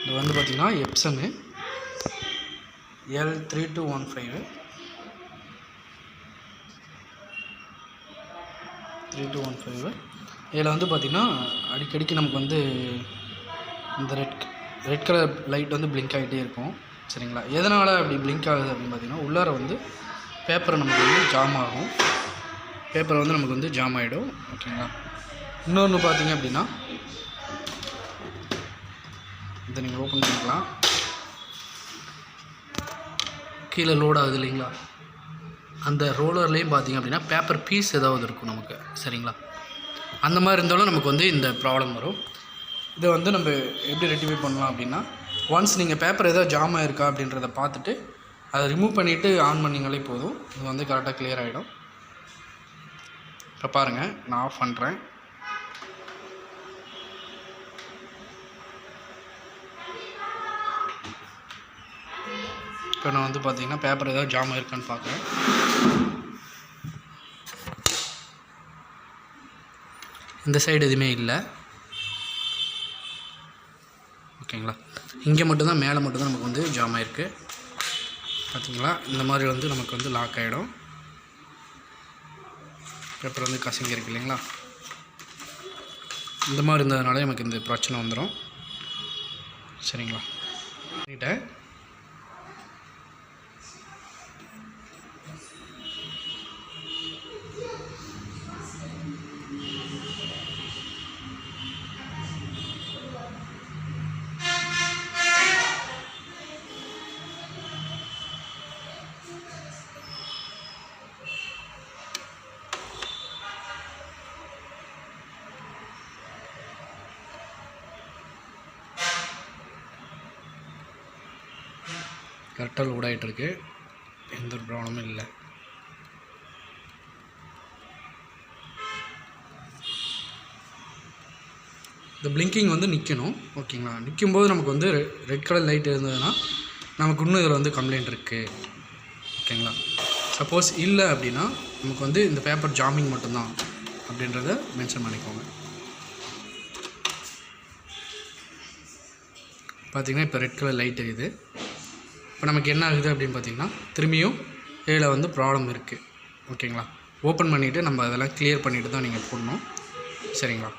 இது வந்து பார்த்திங்கன்னா எப்சனு L3215 இதில் வந்து பார்த்திங்கன்னா அடிக்கடிக்கு நமக்கு வந்து இந்த ரெட் கலர் லைட் வந்து பிளிங்க் ஆகிட்டே இருக்கும். சரிங்களா? எதனால் அப்படி பிளிங்க் ஆகுது அப்படின்னு பார்த்திங்கன்னா உள்ளார வந்து பேப்பர் நமக்கு வந்து ஜாம் ஆகும். பேப்பர் வந்து நமக்கு வந்து ஜாம் ஆகிடும். ஓகேங்களா? இன்னொன்று பார்த்திங்க அப்படின்னா இதை நீங்கள் ஓப்பன் பண்ணிக்கலாம். கீழே லோட் ஆகுது இல்லைங்களா? அந்த ரோலர்லேயும் பார்த்திங்க அப்படின்னா பேப்பர் பீஸ் ஏதாவது இருக்கும் நமக்கு. சரிங்களா? அந்த மாதிரி இருந்தாலும் நமக்கு வந்து இந்த ப்ராப்ளம் வரும். இதை வந்து நம்ம எப்படி ரெக்டிஃபை பண்ணலாம் அப்படின்னா, ஒன்ஸ் நீங்கள் பேப்பர் ஏதாவது ஜாம் ஆகிருக்கா அப்படின்றத பார்த்துட்டு அதை ரிமூவ் பண்ணிவிட்டு ஆன் பண்ணிங்களே போதும். இது வந்து கரெக்டாக கிளியர் ஆகிடும். இப்போ பாருங்கள், நான் ஆஃப் பண்ணுறேன். இப்போ நான் வந்து பார்த்திங்கன்னா பேப்பர் ஏதாவது ஜாம் ஆகிருக்கான்னு பார்க்குறேன். இந்த சைடு எதுவுமே இல்லை. ஓகேங்களா? இங்கே மட்டும்தான், மேலே மட்டும்தான் நமக்கு வந்து ஜாம் ஆகிருக்கு. பார்த்திங்களா? இந்த மாதிரி வந்து நமக்கு வந்து லாக் ஆகிடும். பேப்பர் வந்து கசங்கி இருக்கு இல்லைங்களா? இந்த மாதிரி இருந்ததுனால நமக்கு இந்த பிரச்சனை வந்துடும். சரிங்களா? பண்ணிட்டேன். கரெக்டாக லோட் ஆகிட்டுருக்கு. எந்த ஒரு ப்ராப்ளமும் இல்லை. இந்த பிளிங்கிங் வந்து நிற்கணும். ஓகேங்களா? நிற்கும்போது நமக்கு வந்து ரெட் கலர் லைட் இருந்ததுன்னா நமக்கு இன்னும் இதில் வந்து கம்ப்ளைண்ட் இருக்குது. ஓகேங்களா? சப்போஸ் இல்லை அப்படின்னா நமக்கு வந்து இந்த பேப்பர் ஜாமிங் மட்டும்தான் அப்படின்றத மென்ஷன் பண்ணிக்கோங்க. பார்த்திங்கன்னா இப்போ ரெட் கலர் லைட் இருக்குது. இப்போ நமக்கு என்ன ஆகுது அப்படின்னு பார்த்திங்கன்னா திரும்பியும் இதில் வந்து ப்ராப்ளம் இருக்குது. ஓகேங்களா? ஓப்பன் பண்ணிவிட்டு நம்ம அதெல்லாம் கிளியர் பண்ணிவிட்டு தான் நீங்கள் போடணும். சரிங்களா?